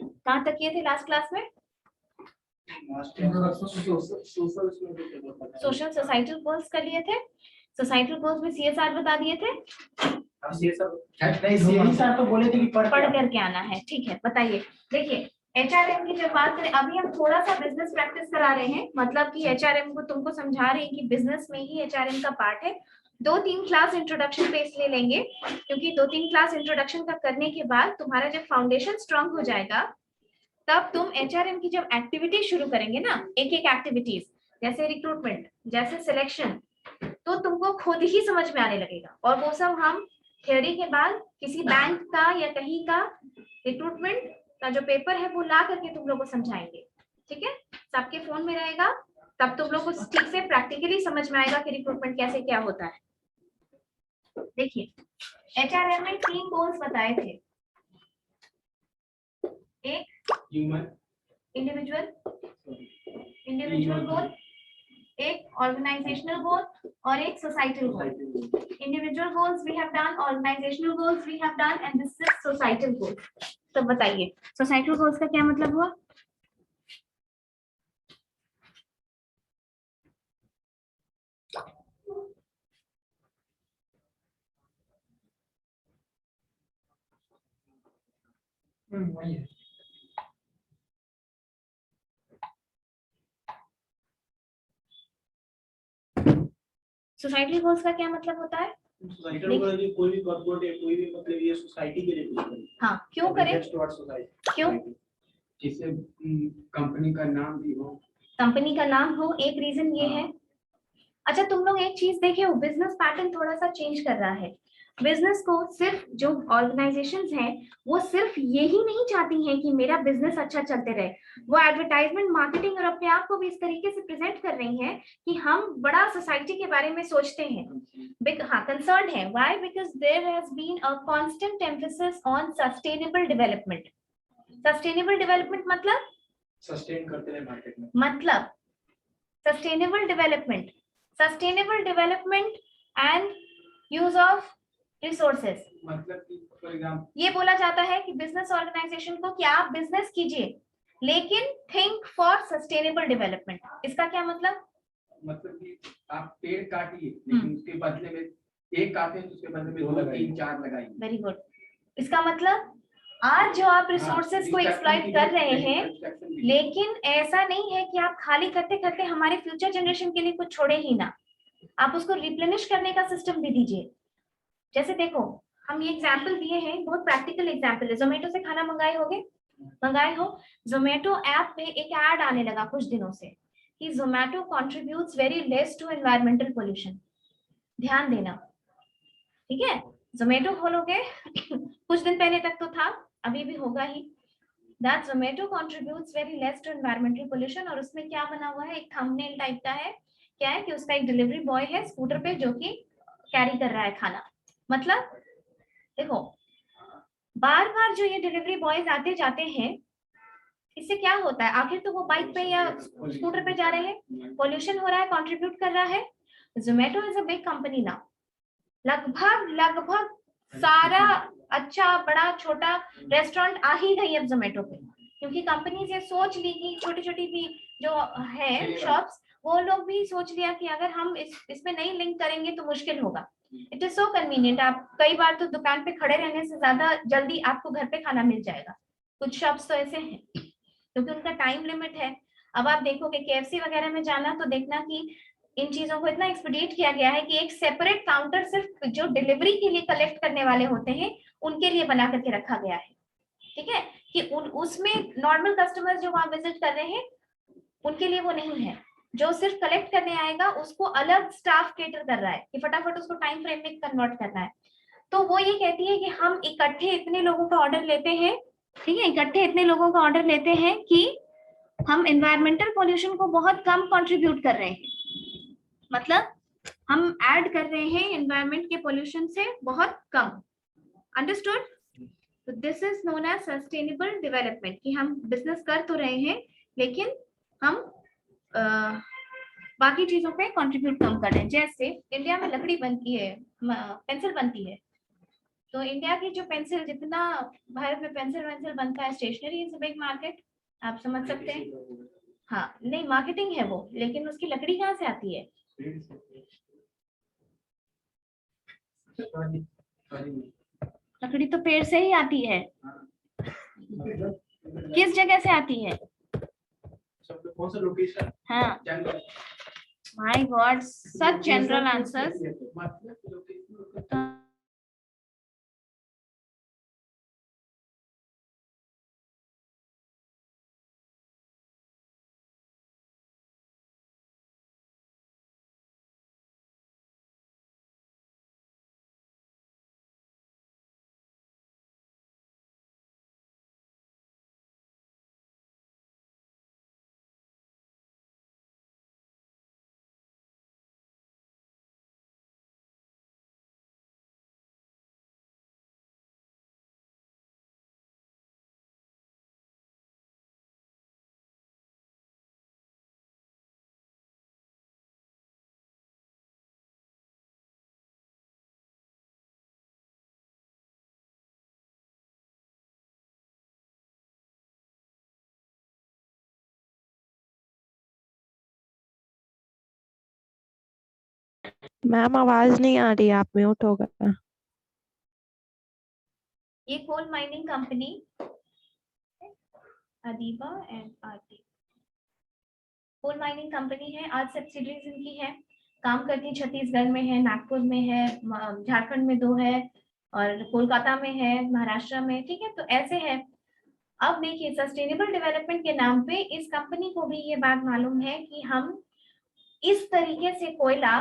कहाँ तक किए थे लास्ट क्लास में? सोशल सोसाइटल गोल्स कर लिए थे। सोसाइटल गोल्स में CSR बता दिए थे। CSR तो बोले थे कि पढ़ करके आना है, ठीक है। बताइए, देखिए HRM की जब बात करें, अभी हम थोड़ा सा बिजनेस प्रैक्टिस करा रहे हैं, मतलब कि HRM को तुमको समझा रहे हैं कि बिजनेस में ही HRM का पार्ट है। 2-3 क्लास इंट्रोडक्शन पे इसलिए लेंगे क्योंकि 2-3 क्लास इंट्रोडक्शन का करने के बाद तुम्हारा जब फाउंडेशन स्ट्रांग हो जाएगा, तब तुम HRM की जब एक्टिविटी शुरू करेंगे ना, एक एक एक्टिविटीज जैसे रिक्रूटमेंट, जैसे सिलेक्शन, तो तुमको खुद ही समझ में आने लगेगा। और वो सब हम थ्योरी के बाद किसी बैंक का या कहीं का रिक्रूटमेंट का जो पेपर है वो ला करके तुम लोग को समझाएंगे, ठीक है। सबके फोन में रहेगा, तब तुम लोग को ठीक से प्रैक्टिकली समझ में आएगा कि रिक्रूटमेंट कैसे क्या होता है। देखिए HRM में 3 गोल्स बताए थे, एक इंडिविजुअल गोल, एक ऑर्गेनाइजेशनल गोल और एक societal goal. Individual goals we have done, organisational goals we have done and this is societal goal. तो बताइए सोसाइटल गोल्स का क्या मतलब हुआ? वही है। सोसाइटल गोल्स का क्या मतलब होता है? सोसाइटल गोल है कोई भी कॉर्पोरेट है, कोई भी मतलब ये सोसाइटी के लिए कुछ करे। हाँ, क्यों करें? क्यों? जिससे कंपनी का नाम भी हो, कंपनी का नाम हो, एक रीजन ये है। अच्छा तुम लोग एक चीज देखे हो, बिजनेस पैटर्न थोड़ा सा चेंज कर रहा है। बिजनेस को सिर्फ जो ऑर्गेनाइजेशंस हैं वो सिर्फ यही नहीं चाहती हैं कि मेरा बिजनेस अच्छा चलते रहे, वो एडवर्टाइजमेंट, मार्केटिंग और अपने आप को भी इस तरीके से प्रेजेंट कर रही हैं कि हम बड़ा सोसाइटी के बारे में सोचते हैं। हाँ, कंसर्न है। Why? Because there has been a constant emphasis on sustainable development. Sustainable development मतलब सस्टेन करते रहे मार्केट में, मतलब sustainable development and use of resources. मतलब कि फॉर एग्जांपल ये बोला जाता है कि बिजनेस ऑर्गेनाइजेशन को कि आप बिजनेस कीजिए लेकिन थिंक फॉर सस्टेनेबल डेवलपमेंट। इसका क्या मतलब? मतलब कि आप पेड़ काटिए लेकिन उसके बदले में एक काटे तो उसके बदले में 2-3-4 लगाइए। Very good. इसका मतलब आज जो आप रिसोर्सेज को एक्सप्लॉइट कर रहे हैं, लेकिन ऐसा नहीं है कि आप खाली करते करते हमारे फ्यूचर जनरेशन के लिए कुछ छोड़े ही ना, आप उसको रिप्लेनिश करने का सिस्टम भी दीजिए। जैसे देखो, हम ये एग्जाम्पल दिए हैं, बहुत प्रैक्टिकल एग्जाम्पल है। जोमेटो से खाना मंगाए हो, जोमेटो ऐप पे एक ऐड आने लगा कुछ दिनों से कि Zomato contributes very less to environmental pollution. ध्यान देना, ठीक है। जोमेटो खोलोगे कुछ दिन पहले तक तो था, अभी भी होगा ही, that Zomato contributes very less to environmental pollution। और उसमें क्या बना हुआ है, एक थंबनेल टाइप का है। क्या है कि उसका एक डिलीवरी बॉय है स्कूटर पे जो कि कैरी कर रहा है खाना। मतलब देखो, बार बार जो ये डिलीवरी बॉयज आते जाते हैं, इससे क्या होता है? आखिर तो वो बाइक पे या स्कूटर पे जा रहे हैं, पोल्यूशन हो रहा है, कंट्रीब्यूट कर रहा है। Zomato is a big company ना, लगभग सारा अच्छा बड़ा छोटा रेस्टोरेंट आ ही गई अब जोमेटो पे, क्योंकि कंपनी से सोच ली कि छोटी छोटी भी जो है शॉप्स, वो लोग भी सोच लिया कि अगर हम इसमें नहीं लिंक करेंगे तो मुश्किल होगा। इट इज सो कन्वीनियंट, आप कई बार तो दुकान पे खड़े रहने से ज्यादा जल्दी आपको घर पे खाना मिल जाएगा। कुछ शॉप्स तो ऐसे हैं क्योंकि उनका टाइम लिमिट है। अब आप देखोगे KFC वगैरह में जाना तो देखना कि इन चीजों को इतना एक्सपीडिएट किया गया है कि एक सेपरेट काउंटर सिर्फ जो डिलीवरी के लिए कलेक्ट करने वाले होते हैं उनके लिए बना करके रखा गया है, ठीक है। कि उसमें नॉर्मल कस्टमर्स जो वहां विजिट कर रहे हैं उनके लिए वो नहीं है। जो सिर्फ कलेक्ट करने आएगा उसको अलग स्टाफ केटर कर रहा है कि फटाफट उसको टाइम फ्रेम में कन्वर्ट करना है। तो वो ये कहती है कि हम इकट्ठे इतने लोगों का ऑर्डर लेते हैं, ठीक है, इकट्ठे इतने लोगों का ऑर्डर लेते हैं कि हम एनवायरमेंटल पोल्यूशन को बहुत कम कंट्रीब्यूट कर रहे हैं, मतलब हम ऐड कर रहे हैं एनवायरमेंट के पोल्यूशन से बहुत कम। अंडरस्टूड? तो this is known as sustainable development, कि हम बिजनेस कर तो रहे हैं लेकिन हम बाकी चीजों पे कंट्रीब्यूट कम कर रहे हैं। जैसे इंडिया में लकड़ी बनती है, पेंसिल बनती है, तो इंडिया की जो पेंसिल, जितना भारत में पेंसिल वेंसिल बनता है, स्टेशनरी इज बिग मार्केट, आप समझ सकते हैं। हाँ नहीं, मार्केटिंग है वो, लेकिन उसकी लकड़ी कहाँ से आती है? लकड़ी तो पेड़ से ही आती है। किस जगह से आती है? कौन सा लोकेशन? हाँ, जंगल। My god, such general answers. Ma'am आवाज नहीं आ रही, आप म्यूट हो गए। ये coal mining company Adiba and Aarti, coal mining company है, 8 सब्सिडीज इनकी है, काम करती छत्तीसगढ़ में है, नागपुर में है, झारखंड में 2 है, और कोलकाता में है, महाराष्ट्र में, ठीक है, तो ऐसे है। अब देखिए, सस्टेनेबल डेवलपमेंट के नाम पे इस कंपनी को भी ये बात मालूम है कि हम इस तरीके से कोयला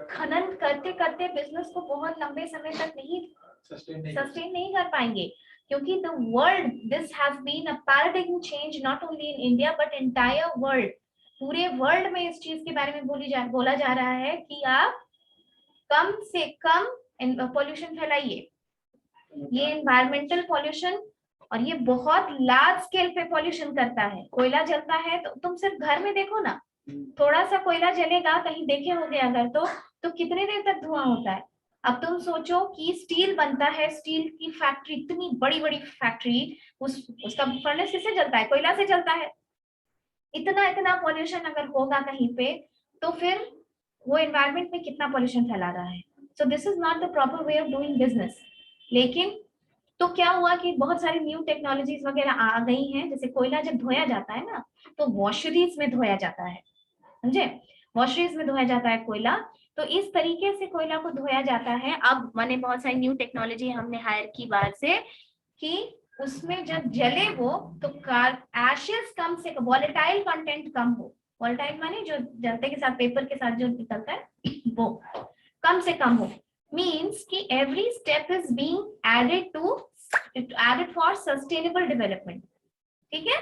खनन करते करते बिजनेस को बहुत लंबे समय तक नहीं सस्टेन नहीं कर पाएंगे, क्योंकि the world, this has been a paradigm change not only in India but entire world. पूरे वर्ल्ड में इस चीज के बारे में बोला जा रहा है कि आप कम से कम पॉल्यूशन फैलाइए। ये एनवायरमेंटल पॉल्यूशन, और ये बहुत लार्ज स्केल पे पॉल्यूशन करता है। कोयला जलता है तो तुम सिर्फ घर में देखो ना, थोड़ा सा कोयला जलेगा, कहीं देखे होंगे अगर, तो कितने देर तक धुआं होता है। अब तुम सोचो कि स्टील बनता है, स्टील की फैक्ट्री, इतनी बड़ी बड़ी फैक्ट्री, उसका फर्नेस किससे जलता है? कोयला से जलता है। इतना इतना पॉल्यूशन अगर होगा कहीं पे, तो फिर वो एनवायरमेंट में कितना पॉल्यूशन फैला रहा है। सो this is not the proper way of doing business. लेकिन तो क्या हुआ कि बहुत सारी न्यू टेक्नोलॉजीज वगैरह आ गई हैं, जैसे कोयला जब धोया जाता है ना, तो वॉशरीज में धोया जाता है, समझे? वॉशरीज में धोया जाता है कोयला, तो इस तरीके से कोयला को धोया जाता है। अब मैंने बहुत सारी न्यू टेक्नोलॉजी हमने हायर की बाहर से, कि उसमें जब जले वो, तो एशेस कम से कम, वॉलेटाइल कंटेंट कम हो। वॉलेटाइल माने जो जलते के साथ, पेपर के साथ जो निकलता है वो कम से कम हो। मीन्स कि every step is being added for sustainable development. ठीक है,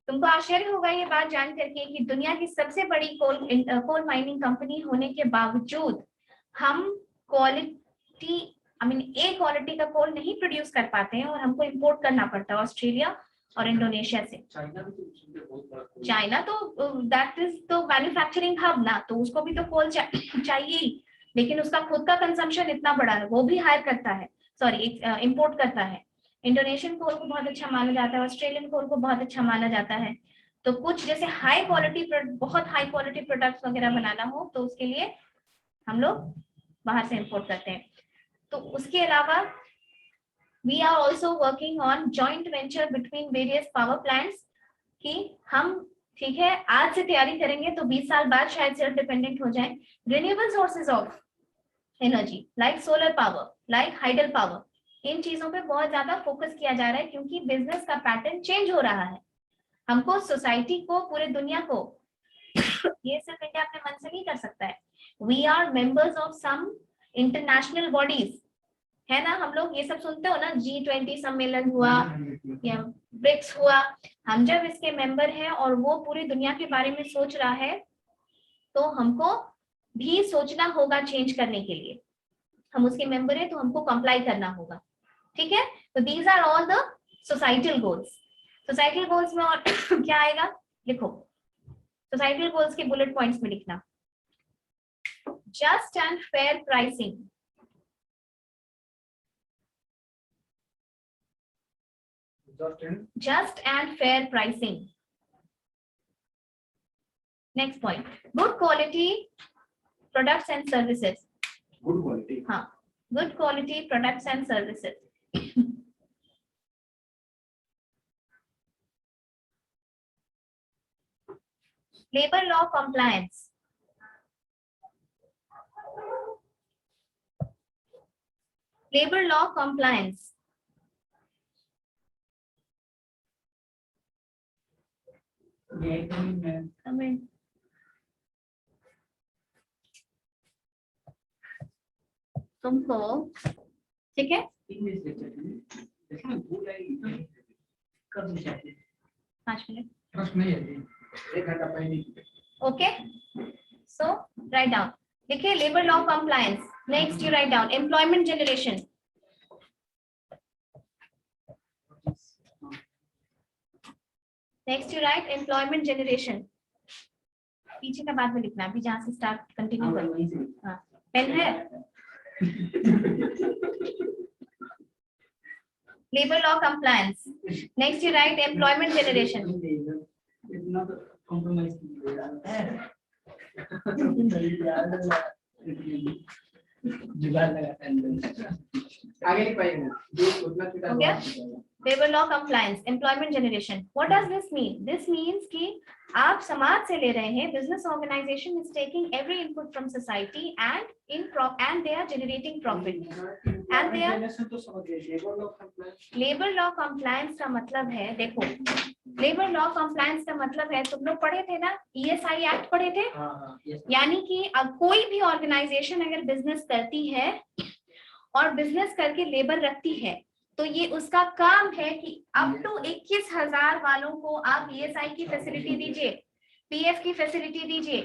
तुमको आश्चर्य होगा ये बात जान करके कि दुनिया की सबसे बड़ी कोल माइनिंग कंपनी होने के बावजूद हम quality, I mean A quality का कोल नहीं प्रोड्यूस कर पाते हैं, और हमको इंपोर्ट करना पड़ता है ऑस्ट्रेलिया और इंडोनेशिया से। चाइना तो दैट इज तो मैन्युफैक्चरिंग हब ना, तो उसको भी तो कोल चाहिए ही, लेकिन उसका खुद का कंजम्पशन इतना बड़ा है, वो भी हायर करता है, सॉरी इंपोर्ट करता है। इंडोनेशियन कोल को बहुत अच्छा माना जाता है, ऑस्ट्रेलियन कोल को बहुत अच्छा माना जाता है। तो कुछ जैसे हाई क्वालिटी, बहुत हाई क्वालिटी प्रोडक्ट्स वगैरह बनाना हो, तो उसके लिए हम लोग बाहर से इंपोर्ट करते हैं। तो उसके अलावा we are also working on joint venture between various power plants, कि हम, ठीक है, आज से तैयारी करेंगे तो 20 साल बाद शायद सेल्फ डिपेंडेंट हो जाए। Renewable sources of energy like solar power, like hydel power, इन चीजों पे बहुत ज्यादा फोकस किया जा रहा है, क्योंकि बिजनेस का पैटर्न चेंज हो रहा है। हमको सोसाइटी को, पूरे दुनिया को, ये सिर्फ इंडिया अपने मन से नहीं कर सकता है। We are members of some international bodies, है ना, हम लोग ये सब सुनते हो ना, G20 सम्मेलन हुआ या ब्रिक्स हुआ, हम जब इसके मेंबर हैं और वो पूरी दुनिया के बारे में सोच रहा है, तो हमको भी सोचना होगा चेंज करने के लिए। हम उसके मेंबर हैं तो हमको कंप्लाई करना होगा। ठीक है, तो these are all the societal goals. Societal goals में और क्या आएगा, लिखो, सोसाइटल गोल्स के बुलेट पॉइंट्स में लिखना, just and fair pricing, just and fair pricing. Next point, good quality products and services. Good quality. हाँ, good quality products and services. Labor law compliance. Labor law compliance. Come in. तुमको ठीक है English lecture इसमें भूल आई कब से 5 minute. प्रश्न नहीं है 1 घंटा पहले. Okay, so write down. देखिए labor law compliance. Next you write down employment generation. Next you write employment generation. पीछे का बाद में लिखना, अभी जहाँ से स्टार्ट कंटिन्यू करो. हाँ, पेन है. Labor law compliance. Next you write employment generation. इतना तो कॉम्प्रोमाइज जुगाड़ लगाता है. आगे नहीं पाएंगे जो उतना छोटा हो गया? Labor law compliance, employment generation. What does this mean? This means कि आप समाज से ले रहे हैं. Business organization is taking every input from society and they are generating profit. And they are labor law compliance का मतलब है, देखो labor law compliance का मतलब है, तुम लोग पढ़े थे ना ESI Act पढ़े थे. यानी कि अब कोई भी ऑर्गेनाइजेशन अगर बिजनेस करती है और बिजनेस करके लेबर रखती है तो ये उसका काम है कि अप टू 21,000 वालों को आप ESI की फैसिलिटी दीजिए, PF की फैसिलिटी दीजिए.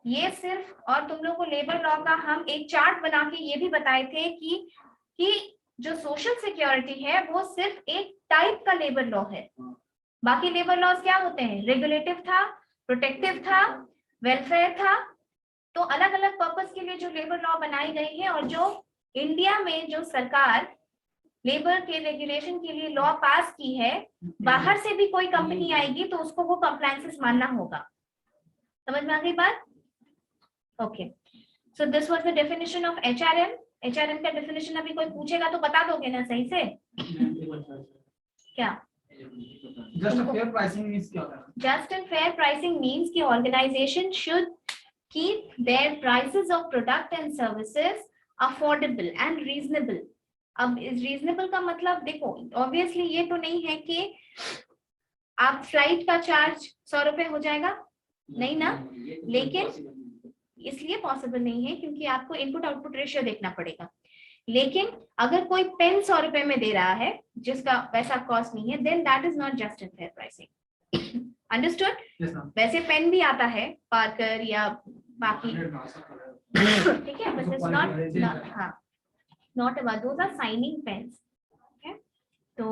ये सिर्फ, और तुम लोग को लेबर लॉ का हम एक चार्ट बना के ये भी बताए थे कि जो सोशल सिक्योरिटी है वो सिर्फ एक टाइप का लेबर लॉ है. बाकी लेबर लॉज क्या होते हैं? रेगुलेटिव था, प्रोटेक्टिव था, वेलफेयर था. तो अलग अलग पर्पस के लिए जो लेबर लॉ बनाई गई है, और जो इंडिया में जो सरकार लेबर के रेगुलेशन के लिए लॉ पास की है, बाहर से भी कोई कंपनी आएगी तो उसको वो कंप्लायंसेस मानना होगा. समझ में आ गई बात? Okay, so this was the definition of HRM. HRM का डेफिनेशन अभी कोई पूछेगा तो बता दोगे ना सही से? क्या? Just a fair pricing means क्या होता है? Just and fair pricing means कि organization should keep their prices of product and services affordable and reasonable. अब इस रीजनेबल का मतलब देखो, ऑब्वियसली ये तो नहीं है कि आप फ्लाइट का चार्ज 100 रुपए हो जाएगा, नहीं ना. लेकिन इसलिए पॉसिबल नहीं है क्योंकि आपको इनपुट आउटपुट रेशियो देखना पड़ेगा. लेकिन अगर कोई पेन 100 रुपए में दे रहा है जिसका वैसा कॉस्ट नहीं है, then that is not just and fair pricing. Understood? वैसे पेन भी आता है पार्कर या बाकी, ठीक है, बट इट्स नॉट, हाँ, not about, those are signing pens. Okay, तो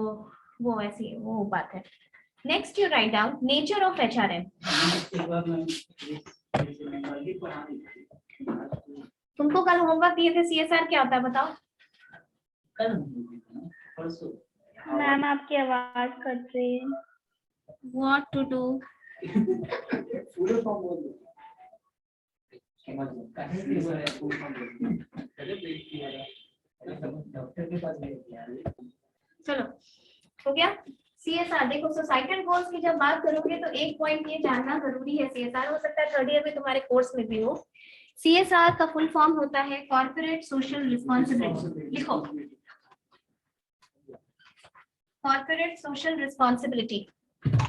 वो ऐसी वो बात है. Next you write down nature of HRM. तुमको कल होमवर्क दिए थे CSR क्या होता है बताओ? मैम आपकी आवाज कट रही है. What to do? पूरे फॉर्म बोल दो. चलो हो गया. CSR देखो, सोसाइटल गोल्स की जब बात करोगे तो एक पॉइंट ये जानना जरूरी है. CSR हो सकता है थर्ड ईयर में तुम्हारे कोर्स में भी हो. CSR का फुल फॉर्म होता है कॉर्पोरेट सोशल रिस्पॉन्सिबिलिटी. लिखो, कॉर्पोरेट सोशल रिस्पॉन्सिबिलिटी.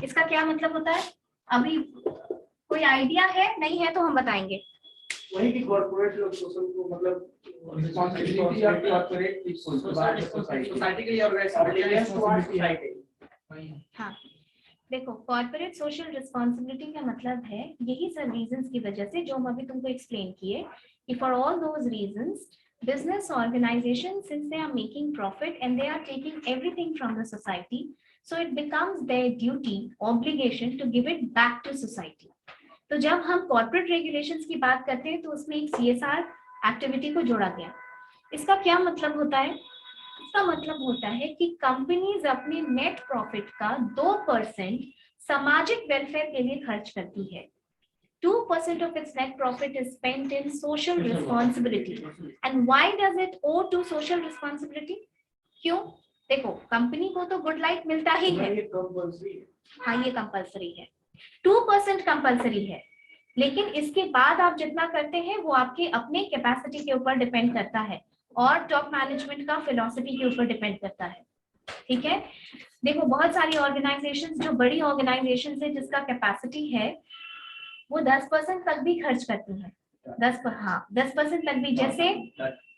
इसका क्या मतलब होता है? अभी कोई आइडिया है? नहीं है तो हम बताएंगे. वही कि कॉर्पोरेट लोग सोशल को मतलब रिस्पांसिबिलिटी या कॉर्पोरेट सोसाइटी के लिए ऑर्गेनाइजेशन. हाँ, देखो कॉर्पोरेट सोशल रिस्पॉन्सिबिलिटी का मतलब है यही सब रीजंस की वजह से जो हम अभी तुमको एक्सप्लेन किए, कि for all those reasons business organization, since they are making profit and they are taking everything from the society, so it becomes their duty, obligation to give it back to society. तो जब हम corporate regulations की बात करते हैं तो उसमें एक CSR एक्टिविटी को जोड़ा गया. इसका क्या मतलब होता है? इसका मतलब होता है कि कंपनीज अपने नेट प्रॉफिट का 2% सामाजिक वेलफेयर के लिए खर्च करती है. 2% of its net profit is spent in social responsibility. And why does it owe to social responsibility? क्यों? देखो, कंपनी को तो गुड लाइफ मिलता ही है. हाँ, ये कंपल्सरी है. 2% कंपल्सरी है, लेकिन इसके बाद आप जितना करते हैं वो आपके अपने कैपेसिटी के ऊपर डिपेंड करता है और टॉप मैनेजमेंट का फिलॉसफी के ऊपर डिपेंड करता है. ठीक है. देखो, बहुत सारी ऑर्गेनाइजेशंस, जो बड़ी ऑर्गेनाइजेशंस है जिसका कैपेसिटी है, वो 10% तक भी खर्च करती हैं. 10% तक भी. जैसे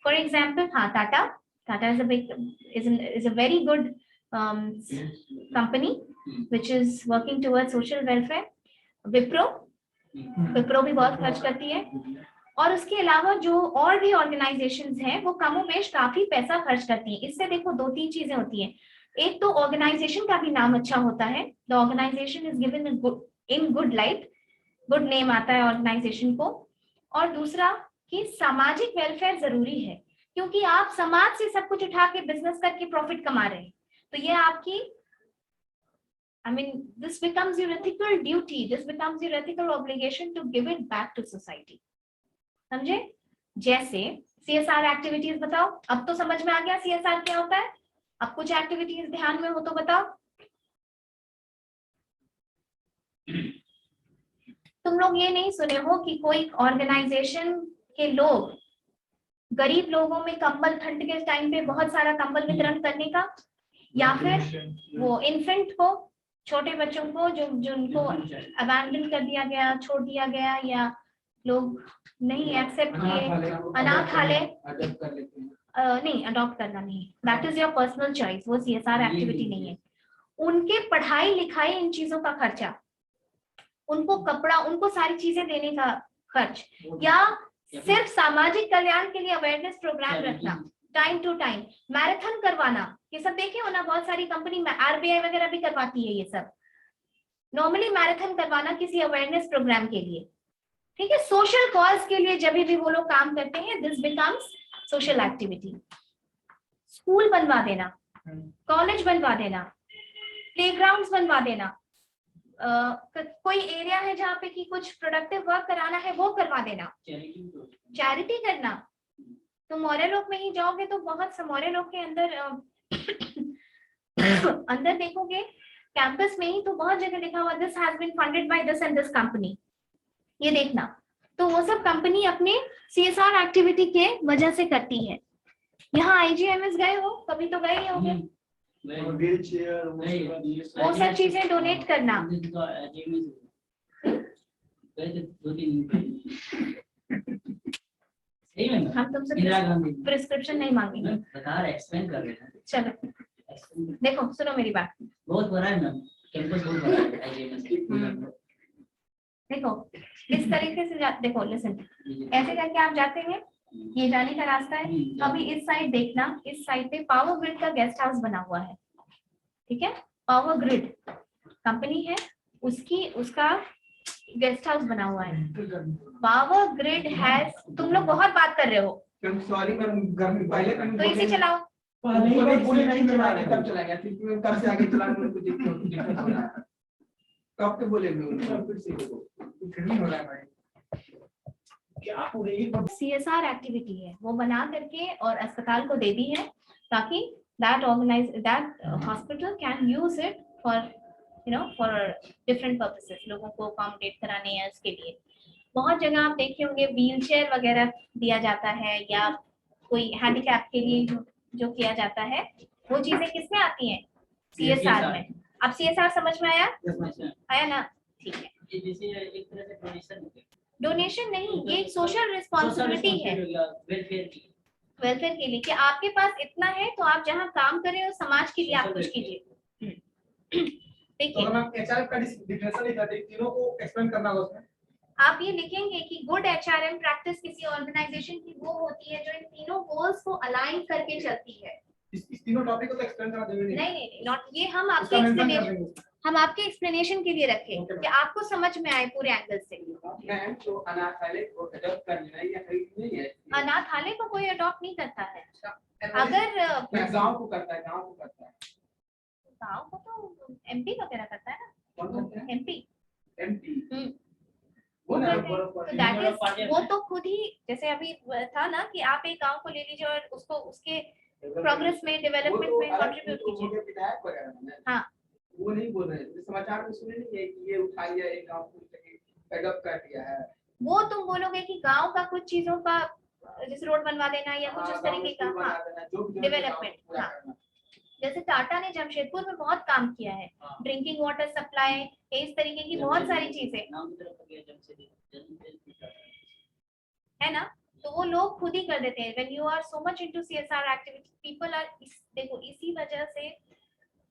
फॉर एग्जाम्पल, हाँ, Tata is a very good company which is working towards social welfare. Wipro भी बहुत खर्च करती है. और उसके अलावा जो और भी ऑर्गेनाइजेशंस हैं वो कमोबेश काफी पैसा खर्च करती हैं. इससे देखो 2-3 चीजें होती हैं. एक तो ऑर्गेनाइजेशन का भी नाम अच्छा होता है. The organisation is given in good light, good name आता है ऑर्गेनाइजेशन को. और दूसरा कि सामाजिक वेलफेयर जरूरी है, क्योंकि आप समाज से सब कुछ उठा के बिजनेस करके प्रॉफिट कमा रहे हैं. तो ये आपकी, I mean, this becomes your ethical duty, this becomes your ethical obligation to give it back to society. समझे? जैसे CSR एक्टिविटीज बताओ. अब तो समझ में आ गया CSR क्या होता है. अब कुछ एक्टिविटीज ध्यान में हो तो बताओ. तुम लोग ये नहीं सुने हो कि कोई ऑर्गेनाइजेशन के लोग गरीब लोगों में कंबल, ठंड के टाइम पे बहुत सारा कंबल वितरण करने का, या फिर वो इन्फेंट को, छोटे बच्चों को जो जिनको अबैंडन कर दिया गया, छोड़ दिया गया, या लोग नहीं एक्सेप्ट किए, अनाथ वाले, नहीं अडॉप्ट करना नहीं, that is your personal choice, वो CSR एक्टिविटी नहीं है. उनके पढ़ाई लिखाई, इन चीजों का खर्चा, उनको कपड़ा, उनको सारी चीजें देने का खर्च, या सिर्फ सामाजिक कल्याण के लिए अवेयरनेस प्रोग्राम रखना, टाइम टू टाइम मैराथन करवाना. ये सब देखे हो ना, बहुत सारी कंपनी में RBI वगैरह भी करवाती है ये सब. नॉर्मली मैराथन करवाना किसी अवेयरनेस प्रोग्राम के लिए. ठीक है. सोशल कॉज के लिए जब भी वो लोग काम करते हैं, this becomes social activity. School बनवा देना, कॉलेज बनवा देना, प्लेग्राउंड्स बनवा देना, कोई एरिया है जहाँ पे कि कुछ प्रोडक्टिव वर्क कराना है वो करवा देना, चैरिटी करना. तो मौर्य लोक में ही जाओगे तो बहुत से मौर्य लोक के अंदर अंदर देखोगे कैंपस में ही तो बहुत जगह लिखा हुआ this has been funded by this and this company. ये देखना. तो वो सब कंपनी अपने CSR एक्टिविटी के वजह से करती है. यहाँ IGMS गए हो कभी? तो गए ही होंगे. वो सब चीजें डोनेट करना. हम तुमसे प्रिस्क्रिप्शन नहीं मांगेंगे. चलो देखो, सुनो मेरी बात. बहुत बड़ा है ना कैंपस, बहुत बड़ा है IGMS. देखो इस तरीके से देखो, लिसन, ऐसे करके आप जाते हैं, ये जाने का रास्ता है. अभी इस साइड देखना, इस साइड पे पावर ग्रिड का गेस्ट हाउस बना हुआ है. ठीक है. पावर ग्रिड कंपनी है, उसका गेस्ट हाउस बना हुआ है. पावर ग्रिड हैज, तुम लोग बहुत बात कर रहे हो. सॉरी मैम, पहले तो इसे चलाओ. नहीं चलाएंगे, तब चलाएंगे. कब से आगे चलाने में कुछ दिक्कत हो रहा है. कब के बोले फिर से कुछ नहीं हो रहा है भाई. क्या पूरे CSR एक्टिविटी है वो बना करके और अस्पताल को दे दी है, ताकि that hospital can use it for for different purposes. लोगों को अकोमोडेट कराने या इसके लिए. बहुत जगह आप देखे होंगे व्हील चेयर वगैरह दिया जाता है, या कोई हैंडीकैप के लिए जो किया जाता है, वो चीजें किसमें आती हैं? CSR में. अब CSR समझ में आया ना? ठीक है. एक तरह से डोनेशन नहीं, ये एक सोशल रिस्पॉन्सिबिलिटी है वेलफेयर के लिए, कि आपके पास इतना है तो आप जहाँ काम करें और समाज के लिए आप कुछ कीजिए. देखिए, HR का डिफिनेशन ही था, तीनों को एक्सप्लेन करना होगा उसमें. आप ये लिखेंगे कि गुड HRM प्रैक्टिस किसी ऑर्गेनाइजेशन की वो होती है जो इन तीनों गोल्स को अलाइन करके चलती है. इस तीनों टॉपिक को तो एक्सप्लेन करा देंगे. नहीं, नॉट ये, हम आपके एक्सप्लेनेशन हम आपके एक्सप्लेनेशन के लिए रखे कि आपको समझ में आए पूरे एंगल से। मैम तो अनाथालय को अडॉप्ट करना है या खरीदना ही है? अनाथालय को कोई अडॉप्ट नहीं करता है। अगर गांव को करता है, गांव को करता है। गाँव को तो एमपी वगैरह करता है ना, कौन करता है? एमपी। एमपी वो वो ना तो दैट इज, वो तो खुद ही, जैसे अभी था ना कि आप एक गांव को ले लीजिए और उसको उसके प्रोग्रेस में, डेवलपमेंट में कंट्रीब्यूट कीजिए। विधायक वगैरह ना। हाँ, वो नहीं बोल रहे हैं, समाचार में सुने नहीं है कि ये उठा लिया एक गांव को एडॉप्ट कर लिया है। वो तुम बोलोगे कि गांव का कुछ चीजों का, जैसे रोड बनवा देना या कुछ इस तरीके का, हाँ डेवलपमेंट। हाँ, जैसे टाटा ने जमशेदपुर में बहुत काम किया है, ड्रिंकिंग वाटर सप्लाई, इस तरीके की बहुत सारी चीजें है ना। तो वो लोग खुद ही कर देते हैं। When you are so much into CSR activity, people are, देखो इसी वजह से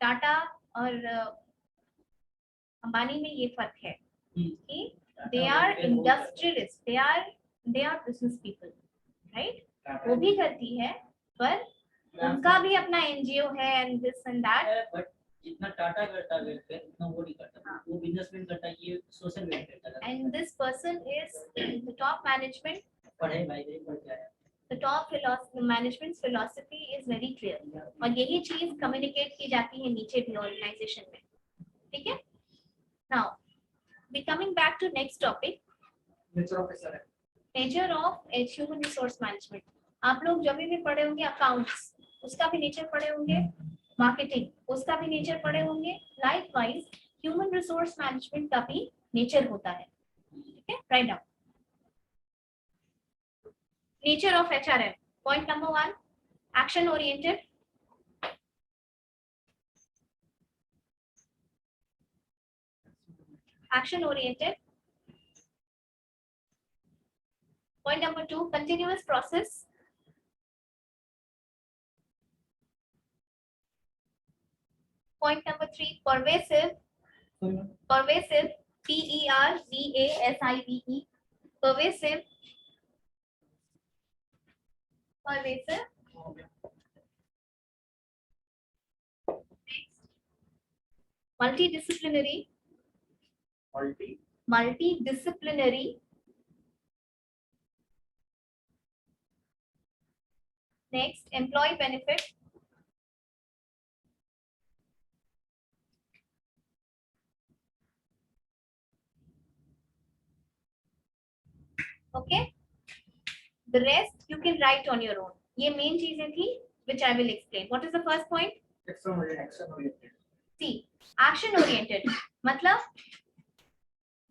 टाटा और अंबानी में ये फर्क है कि they are industrialist, they are business people, right. वो भी करती है पर उनका भी अपना एनजीओ है and this and that. But जितना टाटा करता है वेलफेयर उतना वो नहीं करता, वो बिजनेसमैन करता है, ये सोशल वेलफेयर करता है। And this person is the top management, पढ़े भाई पढ़ के आया। the top management philosophy is very clear, और यही चीज कम्युनिकेट की जाती है नीचे भी ऑर्गेनाइजेशन में, ठीक है। Now we coming back to next topic, nature of human resource management। आप लोग जब भी पढ़े होंगे अकाउंट्स, उसका भी नेचर पढ़े होंगे, मार्केटिंग उसका भी नेचर पढ़े होंगे, लाइकवाइज ह्यूमन रिसोर्स मैनेजमेंट का भी नेचर होता है, ठीक है। Write down nature of HRM. Point number 1, action oriented. Action oriented. Point number 2, continuous process. Point number 3, pervasive. Pervasive, PERVASIVE. Pervasive. Pervasive. Next, multidisciplinary. Multidisciplinary. Next, employee benefit. Okay. The rest you can write on your own. ये main चीजें थी which I will explain. What is the first point? Action oriented. See, action oriented. मतलब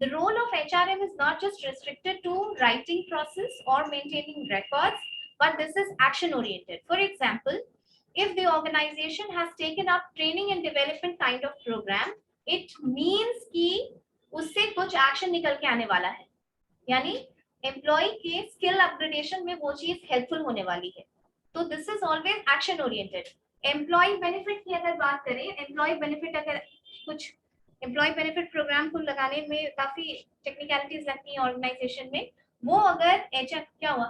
the role of HRM is not just restricted to writing process or maintaining records, but this is action oriented. For example, if the organization has taken up training and development kind of program, it means कि उससे कुछ action निकल के आने वाला है, यानी employ के स्किल अपग्रेडेशन में वो चीज हेल्पफुल होने वाली है। तो this is always action oriented. Employ benefit की अगर बात करें, एम्प्लॉय बेनिफिट, अगर कुछ एम्प्लॉय बेनिफिट प्रोग्राम को लगाने में काफी टेक्निकलिटीज लगती है ऑर्गेनाइजेशन में, वो अगर एचआर क्या हुआ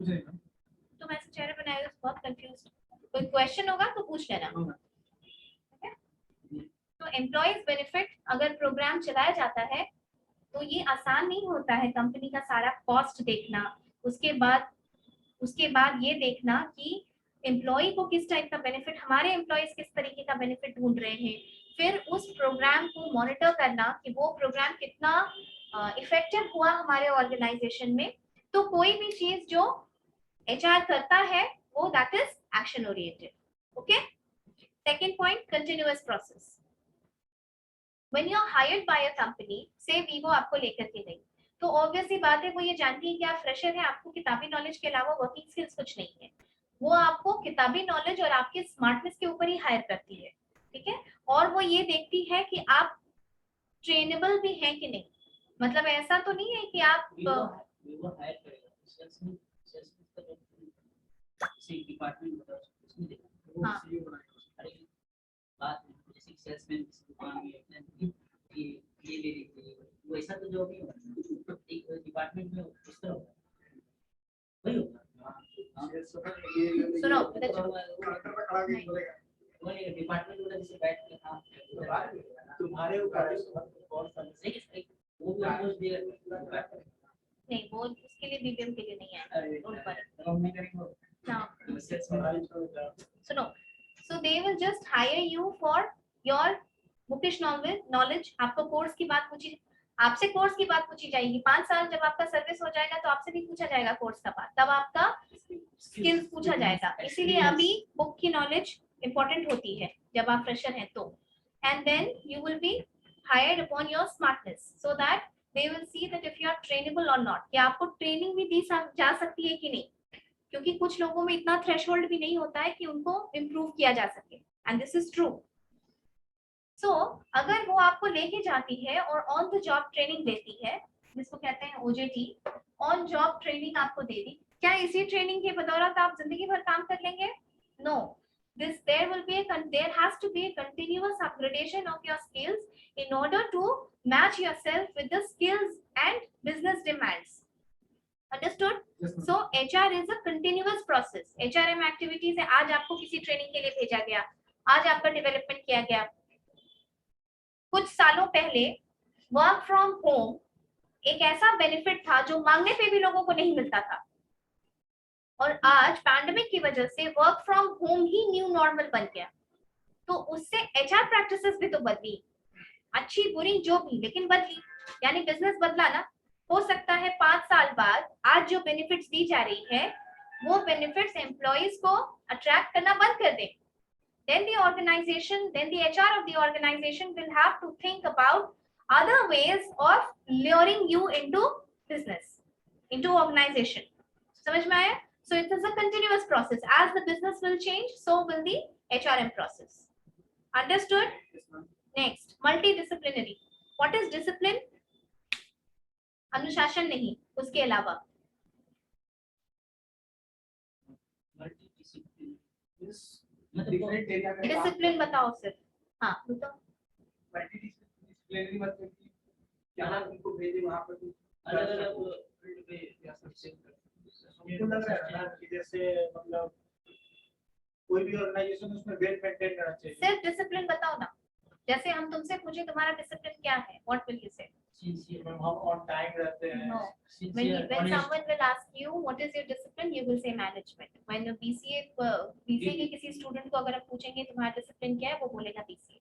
तो मैं चेहरे बनाएगा तो बहुत कंफ्यूज, कोई क्वेश्चन होगा तो पूछ लेना। तो एम्प्लॉयज बेनिफिट अगर प्रोग्राम चलाया जाता है तो ये आसान नहीं होता है कंपनी का सारा कॉस्ट देखना, उसके बाद ये देखना कि एम्प्लॉय को किस टाइप का बेनिफिट, हमारे एम्प्लॉयज किस तरीके का बेनिफिट ढूंढ रहे हैं, फिर उस प्रोग्राम को मॉनिटर करना कि वो प्रोग्राम कितना इफेक्टिव हुआ हमारे ऑर्गेनाइजेशन में। तो कोई भी चीज जो एचआर करता है वो that is action oriented. Okay, second point, continuous process. When you are hired by a company, say Vivo आपको लेकर के गई, तो ऑब्वियसली बात है वो ये जानती है कि आप फ्रेशर हैं, आपको किताबी नॉलेज के अलावा वर्किंग स्किल्स कुछ नहीं है। वो आपको किताबी नॉलेज और आपके स्मार्टनेस के ऊपर ही हायर करती है, ठीक है। और वो ये देखती है कि आप ट्रेनेबल भी हैं कि नहीं, मतलब ऐसा तो नहीं है कि आप Vivo हायर करेगा सेल्स में डिपार्टमेंट होता है उसमें देखा। हाँ, अरे बात जैसे सेल्समैन दुकान में ये ले लीजिए, वो ऐसा तो जॉब नहीं होगा, एक डिपार्टमेंट में उस तरह होगा, वही होगा। सुनो वो डिपार्टमेंट वाला जैसे बैठ के काम तुम्हारे ऊपर है, कौन सा देखिए वो भी ऑलमोस्ट दिया नहीं, वो उसके लिए बीबीएम के लिए नहीं आएगा, डोंट वरी। हम नहीं करेंगे हाँ, पढ़ाई छोड़ जाओ। सुनो, so they will just hire you for your bookish knowledge। आपको कोर्स की बात पूछी, आपसे कोर्स की बात पूछी जाएगी। 5 साल जब आपका सर्विस हो जाएगा तो आपसे भी पूछा जाएगा कोर्स का बात, तब आपका स्किल्स पूछा जाएगा। इसीलिए अभी बुक की नॉलेज इंपॉर्टेंट होती है जब आप फ्रेशर हैं तो। And then you will be hired upon your smartness, so that they will see that if you are trainable और नॉट, कि आपको ट्रेनिंग भी दी जा सकती है कि नहीं, क्योंकि कुछ लोगों में इतना थ्रेशोल्ड भी नहीं होता है कि उनको इम्प्रूव किया जा सके, एंड दिस इज ट्रू। सो अगर वो आपको लेके जाती है और ऑन द जॉब ट्रेनिंग देती है, जिसको कहते हैं OJT, ऑन जॉब ट्रेनिंग आपको दे दी, क्या इसी ट्रेनिंग के बदौलत आप जिंदगी भर काम कर लेंगे? No, there has to be a continuous upgradation of your skills in order to match yourself with the skills and business demands. Understood? So HR is a continuous process. HRM activities है, आज आपको किसी training के लिए भेजा गया, आज आपका डेवलपमेंट किया गया। कुछ सालों पहले वर्क फ्रॉम होम एक ऐसा बेनिफिट था जो मांगने पे भी लोगों को नहीं मिलता था, और आज पैंडेमिक की वजह से work from home he new normal बन गया। तो उससे HR प्रैक्टिसेस भी तो बदली, अच्छी बुरी जो भी, लेकिन बदली, यानी बिजनेस बदला ना। हो सकता है 5 साल बाद आज जो बेनिफिट्स दी जा रही है वो बेनिफिट्स एम्प्लॉइज को अट्रैक्ट करना बंद कर दे। Then the HR of the organization will have to think about other ways of luring you into business, into organization. समझ में आया? So it is a continuous process. As the business will change, so will the HRM process. Understood? Next, multidisciplinary. What is discipline? अनुशासन नहीं, उसके अलावा different area में discipline बताओ सिर्फ। हाँ बताओ। मल्टीडिसिप्लिनरी मतलब कि जहाँ उनको भेजे वहाँ पर अलग-अलग फील्ड पे हमको लग रहा है ना कि जैसे मतलब कोई भी ऑर्गेनाइजेशन उसमें वेल मेंटेन करना चाहिए। सिर्फ डिसिप्लिन बताओ ना, जैसे हम तुमसे पूछे तुम्हारा डिसिप्लिन क्या है, व्हाट विल यू से? सिंसियर हम ऑन टाइम रहते हैं। No. Sincere When someone will ask you what is your discipline, you will say management. When a BCA के किसी स्टूडेंट को अगर आप पूछेंगे तुम्हारा डिसिप्लिन क्या है, वो बोलेगा BCA।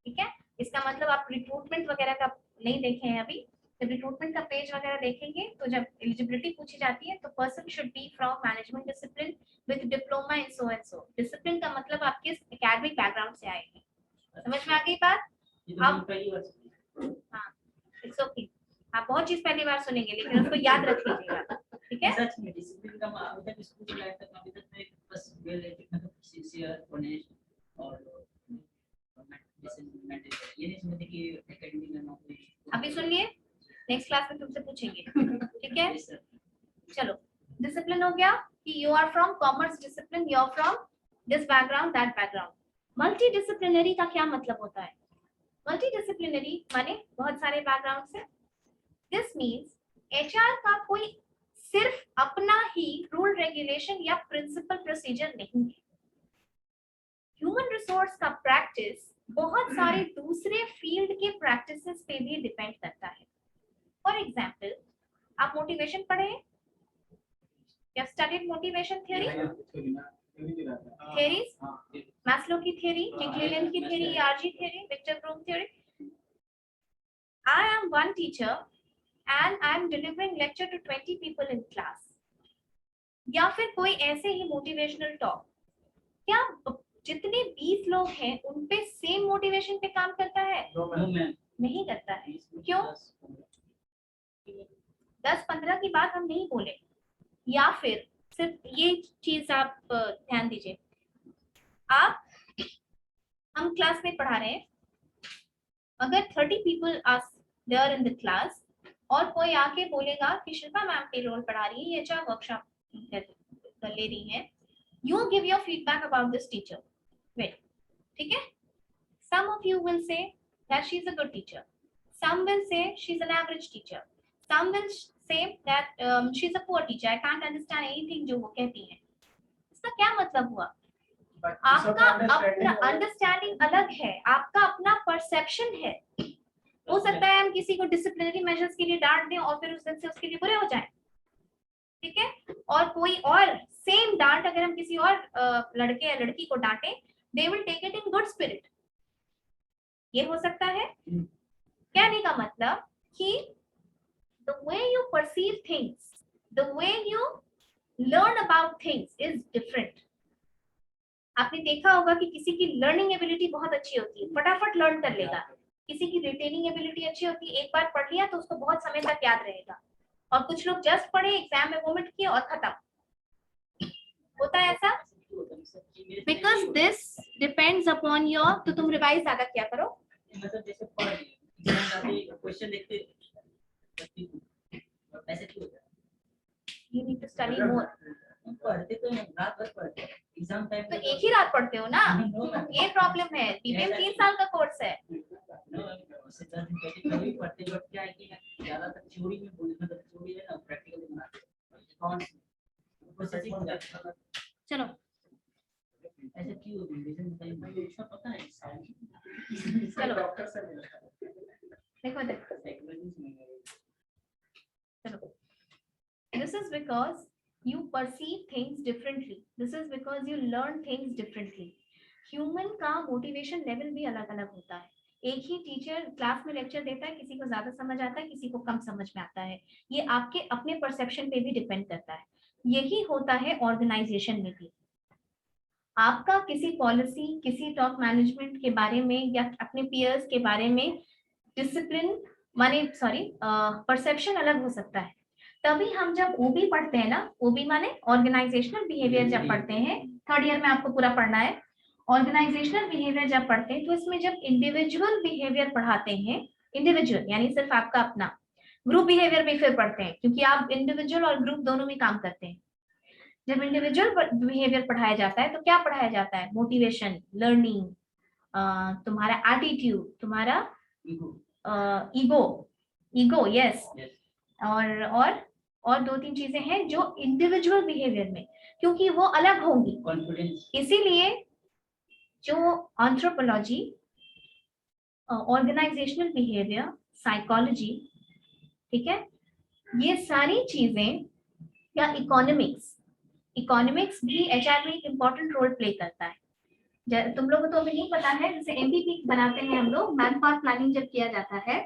ठीक है, इसका मतलब आप रिक्रूटमेंट वगैरह का नहीं देखे हैं अभी। जब रिक्रूटमेंट का पेज वगैरह देखेंगे तो जब एलिजिबिलिटी पूछी जाती है तो person should be from management discipline with diploma in so and so. Discipline का मतलब आपके एकेडमिक बैकग्राउंड से आएगी। समझ में आ गई बात? अब पहली बार सुनी। हाँ, इट्स ओके, आप बहुत चीज पहली बार सुनेंगे लेकिन उसको याद रख लीजिएगा। ठीक है, सच में डिसिप्लिन का अभी तक स्कूल लाइफ तक अभी तक मैं बस वेल मतलब सिंसियर ऑनेस्ट और ये नहीं समझते कि एकेडमिक में नौकरी। अभी सुन लिए, नेक्स्ट क्लास में तुमसे पूछेंगे। ठीक है, चलो, डिसिप्लिन हो गया कि you are from commerce discipline, you are from this background that background. Multidisciplinary का क्या मतलब होता है? मल्टीडिसिप्लिनरी माने बहुत सारे बैकग्राउंड से। दिस मींस HR का कोई सिर्फ अपना ही रूल रेगुलेशन या प्रिंसिपल प्रोसीजर नहीं है। ह्यूमन रिसोर्स का प्रैक्टिस बहुत सारे दूसरे फील्ड के प्रैक्टिसेस पे भी डिपेंड करता है। फॉर एग्जांपल, आप मोटिवेशन पढ़े हैं? या स्टडीड मोटिवेशन theories, मैस्लो की थ्योरी, जिग्लियन की theory, ERG theory, Victor Vroom theory. I am one teacher and I am delivering lecture to 20 people in class. या फिर कोई ऐसे ही मोटिवेशनल टॉक, क्या जितने 20 लोग हैं उन पे सेम मोटिवेशन पे काम करता है? नहीं करता है। क्यों? 10-15 की बात हम नहीं बोले। या फिर सिर्फ ये चीज आप ध्यान दीजिए, हम क्लास में पढ़ा रहे हैं, अगर 30 people are there in the class और कोई आके बोलेगा कि शिल्पा मैम पे रोल पढ़ा रही है, ये अच्छा वर्कशॉप कर ले रही है, you give your feedback about this teacher. Wait, ठीक है, some of you will say that she is a good teacher, some will say she's an average teacher, some will say that she's a poor teacher, I can't understand anything जो वो कहती है। इसका क्या मतलब हुआ? आपका अपना अंडरस्टैंडिंग अलग है, आपका अपना परसेप्शन है। हो सकता है हम किसी को डिसिप्लिनरी मेजर्स के लिए डांट दें और फिर उस दिन से उसके लिए बुरे हो जाएं, ठीक है। और कोई और सेम डांट अगर हम किसी और लड़के या लड़की को डांटें, they will take it in good spirit, ये हो सकता है। कहने का मतलब कि the way you perceive things, the way you learn about things is different. आपने देखा होगा कि किसी की लर्निंग एबिलिटी बहुत अच्छी होती है, फटाफट लर्न कर लेगा। किसी की रिटेनिंग एबिलिटी अच्छी होती है, एक बार पढ़ लिया तो उसको बहुत समय तक याद रहेगा। और कुछ लोग जस्ट पढ़े, एग्जाम में वोमिट किए और खत्म। होता है ऐसा? Because this depends upon your, तो तुम रिवाइज ज्यादा क्या करो। मतलब जैसे पढ़ लिए क्वेश्चन देखते ऐसे क्यों होता है? You need to study more. पढ़ते तो रात भर पढ़ते हैं, एग्जाम टाइम तो एक ही रात पढ़ते हो ना, ये प्रॉब्लम है। बीबीएम 3 साल का कोर्स है। कभी पढ़ते बट क्या है कि ज्यादातर थ्योरी में बोलने मतलब थ्योरी है ना, प्रैक्टिकल बनाते हैं अकाउंट प्रोसेसिंग होता है। चलो ऐसे क्यों रिवीजन टाइम में उसका पता है चलो डॉक्टर से मिला। देखो देखो, साइकोलॉजी में चलो, this is because you perceive things differently, this is because you learn things differently. Human का motivation level भी अलग अलग होता है। एक ही टीचर क्लास में लेक्चर देता है, किसी को ज्यादा समझ आता है, किसी को कम समझ में आता है। ये आपके अपने परसेप्शन पे भी डिपेंड करता है। यही होता है ऑर्गेनाइजेशन में भी। आपका किसी पॉलिसी, किसी टॉप मैनेजमेंट के बारे में या अपने पीयर्स के बारे में डिसिप्लिन माने परसेप्शन अलग हो सकता है। तभी हम जब ओबी पढ़ते हैं ना, ओबी माने ऑर्गेनाइजेशनल बिहेवियर जब पढ़ते हैं, थर्ड ईयर में आपको पूरा पढ़ना है। ऑर्गेनाइजेशनल बिहेवियर जब पढ़ते हैं तो इसमें जब इंडिविजुअल बिहेवियर पढ़ाते हैं, इंडिविजुअल यानी सिर्फ आपका अपना, ग्रुप बिहेवियर भी फिर पढ़ते हैं क्योंकि आप इंडिविजुअल और ग्रुप दोनों में काम करते हैं। जब इंडिविजुअल बिहेवियर पढ़ाया जाता है तो क्या पढ़ाया जाता है? मोटिवेशन, लर्निंग, तुम्हारा एटीट्यूड, तुम्हारा ईगो, यस, और 2-3 चीजें हैं जो इंडिविजुअल बिहेवियर में, क्योंकि वो अलग होंगी। कॉन्फिडेंस, इसीलिए जो एंथ्रोपोलॉजी, ऑर्गेनाइजेशनल बिहेवियर, साइकोलॉजी, ठीक है, ये सारी चीजें, या इकोनॉमिक्स भी एचआर में एक इम्पोर्टेंट रोल प्ले करता है। तुम लोगों को तो अभी नहीं पता है, जैसे एमपीपी बनाते हैं हम लोग, मैन पावर प्लानिंग जब किया जाता है,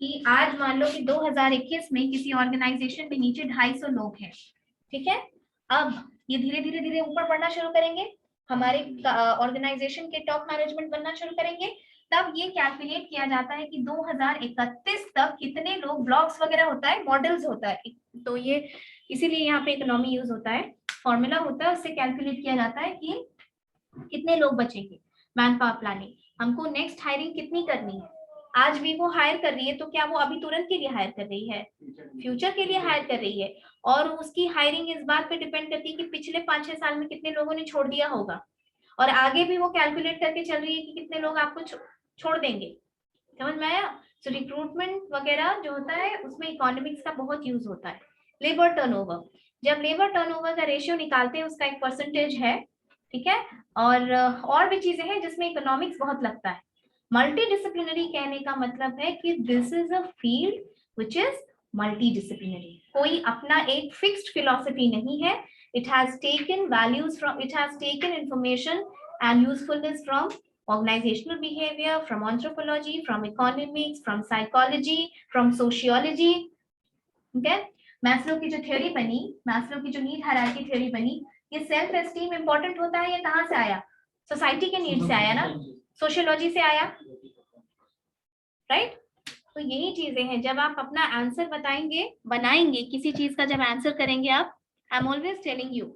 कि आज मान लो कि 2021 में किसी ऑर्गेनाइजेशन में नीचे 250 लोग हैं, ठीक है। अब ये धीरे धीरे ऊपर बढ़ना शुरू करेंगे, हमारे ऑर्गेनाइजेशन के टॉप मैनेजमेंट बनना शुरू करेंगे। तब ये कैलकुलेट किया जाता है कि 2031 तक कितने लोग, ब्लॉक्स वगैरह होता है, मॉडल्स होता है, तो ये इसीलिए यहाँ पे इकोनॉमी यूज होता है, फॉर्मूला होता है, उससे कैलकुलेट किया जाता है कि कितने लोग बचेंगे। मैन पावर प्लानिंग, हमको नेक्स्ट हायरिंग कितनी करनी है। आज भी वो हायर कर रही है तो क्या वो अभी तुरंत के लिए हायर कर रही है? फ्यूचर के लिए हायर कर रही है। और उसकी हायरिंग इस बात पे डिपेंड करती है कि पिछले 5-6 साल में कितने लोगों ने छोड़ दिया होगा, और आगे भी वो कैलकुलेट करके चल रही है कि कितने लोग आपको छोड़ देंगे। समझ में आया? तो रिक्रूटमेंट वगैरह जो होता है उसमें इकोनॉमिक्स का बहुत यूज होता है। लेबर टर्नओवर, जब लेबर टर्नओवर का रेशियो निकालते हैं उसका एक परसेंटेज है, ठीक है, और भी चीजें हैं जिसमें इकोनॉमिक्स बहुत लगता है। मल्टीडिसिप्लिनरी कहने का मतलब है कि this is a field which is multidisciplinary. कोई अपना एक फिक्स्ड फिलॉसफी नहीं है। It has taken values from, it has taken information and usefulness from organizational behavior, from anthropology, from economics, from psychology, from sociology. Okay? Maslow की जो theory बनी, Maslow की जो नीड हायरार्की थ्योरी बनी, ये self esteem important होता है, ये कहाँ से आया? सोसाइटी के नीड से आया ना, सोशियोलॉजी से आया, राइट? तो यही चीजें हैं। जब आप अपना आंसर बनाएंगे किसी चीज का, जब आंसर करेंगे आप, I am always telling you,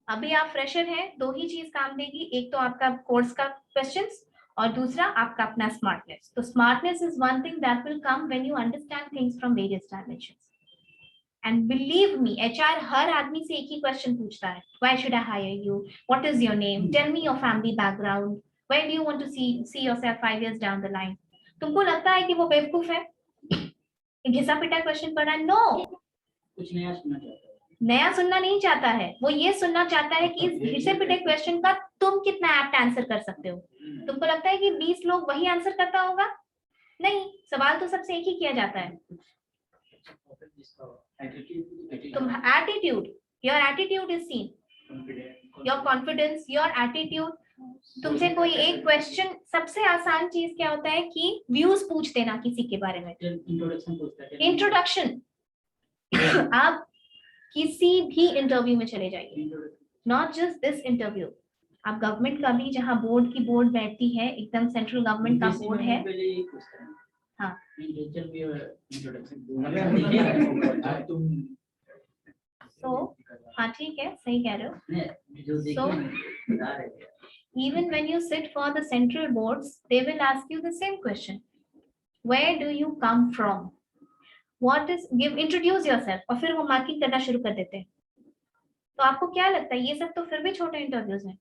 अभी आप फ्रेशर हैं, 2 ही चीज काम देगी, एक तो आपका कोर्स का क्वेश्चंस और दूसरा आपका अपना स्मार्टनेस। तो smartness is one thing that will come when you understand things from various dimensions. And believe me, HR हर आदमी से एक ही क्वेश्चन पूछता है, why should I hire you, what is your name, tell me your family background, where do you want to see yourself 5 years down the line. तुमको लगता है कि वो बेवकूफ है, घिसा पिटा क्वेश्चन पढ़ा? नो, कुछ नया सुनना चाहता हूँ। नया सुनना नहीं चाहता है, वो ये सुनना चाहता है कि इस घिसे पिटे क्वेश्चन का तुम कितना एप्ट आंसर कर सकते हो। तुमको लगता है कि 20 लोग वही आंसर करता होगा? नहीं, सवाल तो सबसे एक ही किया जाता है। तुम attitude, your attitude is seen, your confidence, your attitude. तुमसे कोई एक क्वेश्चन, सबसे आसान चीज क्या होता है कि व्यूज पूछ देना किसी के बारे में, इंट्रोडक्शन। आप किसी भी इंटरव्यू में चले जाइए, नॉट जस्ट दिस इंटरव्यू, आप गवर्नमेंट का भी, जहाँ बोर्ड की बोर्ड बैठती है, एकदम सेंट्रल गवर्नमेंट का बोर्ड है। हाँ, तो हाँ ठीक है, सही कह रहे हो। So, even when you sit for the central boards, they will ask you the same question. Where do you come from? What is, introduce yourself, और फिर वो मार्किंग करना शुरू कर देते हैं। तो आपको क्या लगता है, ये सब तो फिर भी छोटे इंटरव्यूज हैं।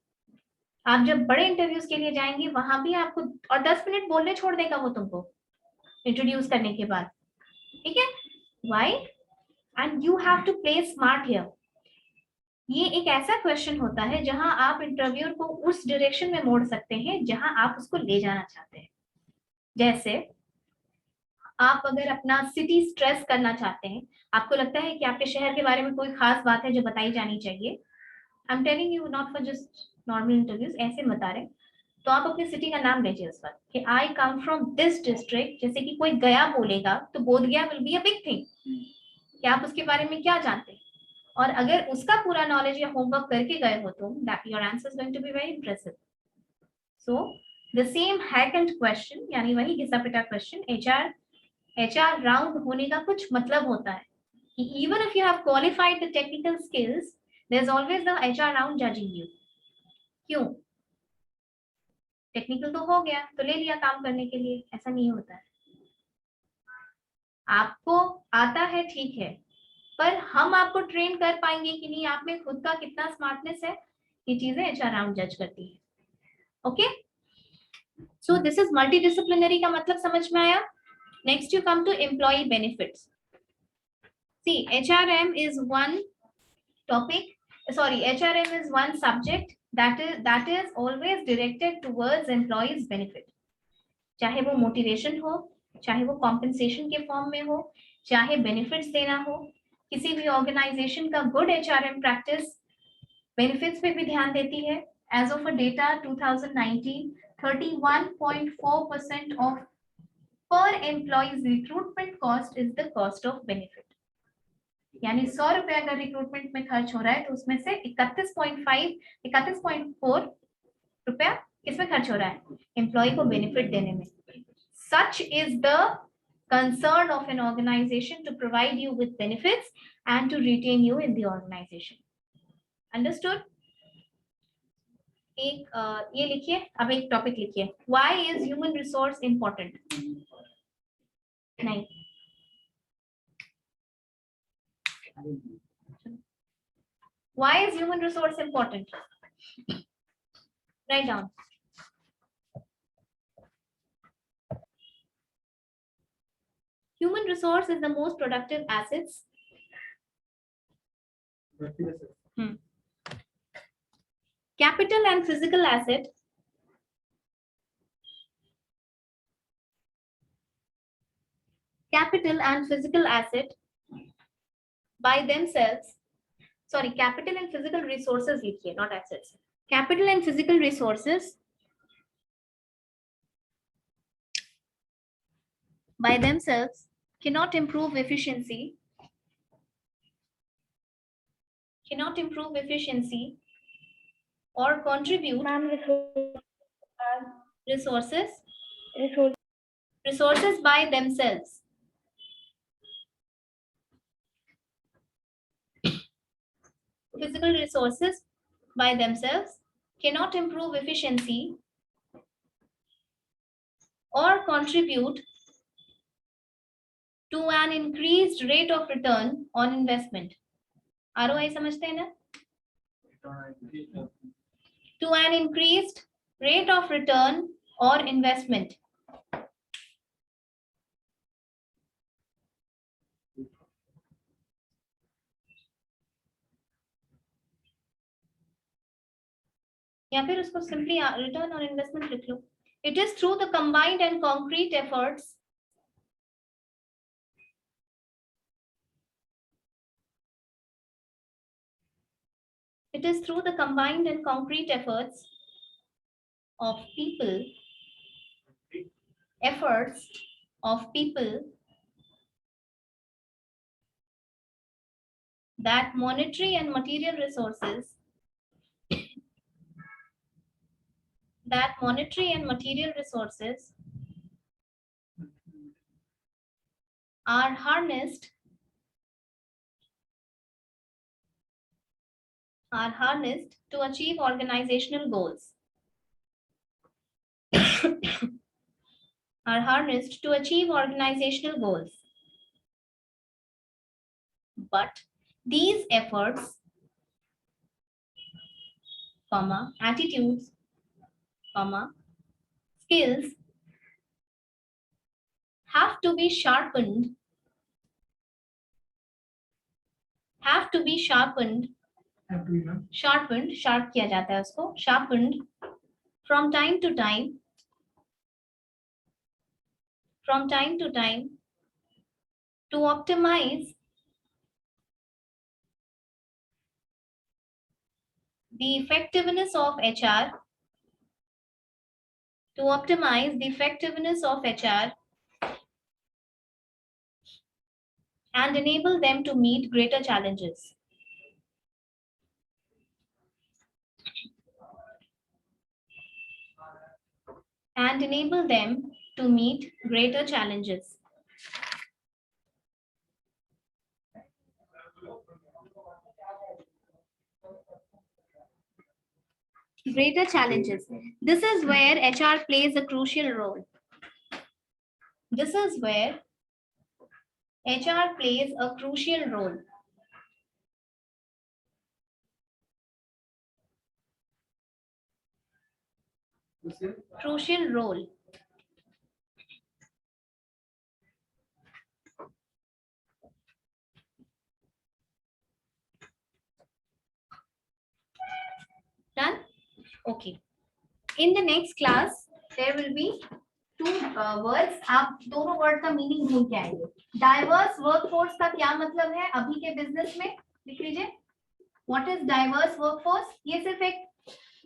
आप जब बड़े इंटरव्यूज के लिए जाएंगे, वहां भी आपको, और 10 मिनट बोलने छोड़ देगा वो तुमको इंट्रोड्यूस करने के बाद, ठीक है। Why? And you have to play smart here. ये एक ऐसा क्वेश्चन होता है जहां आप इंटरव्यूअर को उस डायरेक्शन में मोड़ सकते हैं जहां आप उसको ले जाना चाहते हैं। जैसे आप अगर अपना सिटी स्ट्रेस करना चाहते हैं, आपको लगता है कि आपके शहर के बारे में कोई खास बात है जो बताई जानी चाहिए, I am telling you, not for just normal interviews, ऐसे बता रहे, तो आप अपनी सिटी का नाम लीजिए उस वक्त कि I come from this district. जैसे कि कोई गया बोलेगा तो Bodhgaya will be a big thing, कि आप उसके बारे में क्या जानते हैं, और अगर उसका पूरा नॉलेज या होमवर्क करके गए हो तो your answer is going to be very impressive. So the same hack and question, यानी वही घिसा पिटा क्वेश्चन, एचआर राउंड होने का कुछ मतलब होता है कि even if you have qualified the technical skills, there is always the HR round judging you. क्यों? टेक्निकल तो हो गया तो ले लिया काम करने के लिए, ऐसा नहीं होता है। आपको आता है ठीक है, पर हम आपको ट्रेन कर पाएंगे कि नहीं, आप में खुद का कितना स्मार्टनेस है, ये चीजें एचआर राउंड जज करती है। Okay, so this is multidisciplinary का मतलब समझ में आया। Next you come to employee benefits. See, HRM is one topic, sorry, HRM is one subject that is always directed towards employees benefit. चाहे वो मोटिवेशन हो, चाहे वो कॉम्पेंसेशन के फॉर्म में हो, चाहे बेनिफिट्स देना हो, किसी भी ऑर्गेनाइजेशन का गुड HRM प्रैक्टिस बेनिफिट्स पे भी ध्यान देती है। As of a data 2019, 31.4% of per employees recruitment cost is the cost of benefit. यानी 100 रुपए अगर रिक्रूटमेंट में खर्च हो रहा है तो उसमें से 31.4 रुपया किसमें खर्च हो रहा है? एम्प्लॉय को बेनिफिट देने में। Such is the concern of an organization to provide you with benefits and to retain you in the organization. Understood? एक ये लिखिए, अब एक टॉपिक लिखिए, why is human resource important? नहीं, why is human resource important? Write down. Human resource is the most productive assets. Capital and physical asset. Capital and physical asset by themselves. Sorry, capital and physical resources लिखिए, not assets. Capital and physical resources by themselves cannot improve efficiency. Cannot improve efficiency or contribute. Ma'am, Resources. resource. Resources by themselves. Physical resources by themselves cannot improve efficiency or contribute to an increased rate of return on investment. ROI समझते हैं ना? To an increased rate of return or investment. या फिर उसको simply return on investment लिख लो. It is through the combined and concrete efforts of people that monetary and material resources are harnessed to achieve organizational goals. Are harnessed to achieve organizational goals. But these efforts, attitudes, skills have to be sharpened have to be ना sharp किया जाता है उसको, sharpened from time to time to optimize the effectiveness of HR, and enable them to meet greater challenges. Greater challenges. This is where HR plays a crucial role. Crucial role. Done? Okay. In the next class, there will be two words. आप दोनों word का meaning ढूंढ के आएंगे. Diverse workforce का क्या मतलब है अभी के business में? लिख लीजिए. What is diverse workforce? ये सिर्फ एक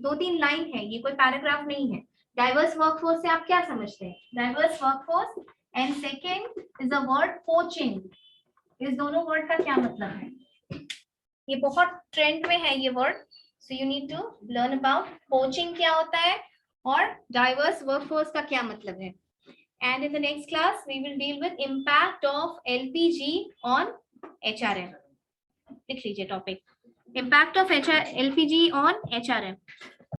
2-3 लाइन है, ये कोई पैराग्राफ नहीं है. Diverse workforce से आप क्या समझते हैं? Diverse workforce and second is the word poaching. इस दोनों word का क्या मतलब है? ये बहुत ट्रेंड में है ये word. So you need to learn about poaching क्या होता है और diverse workforce का क्या मतलब है. And in the next class we will deal with impact of LPG on HRM. लिख लीजिए topic. Impact of LPG on HRM.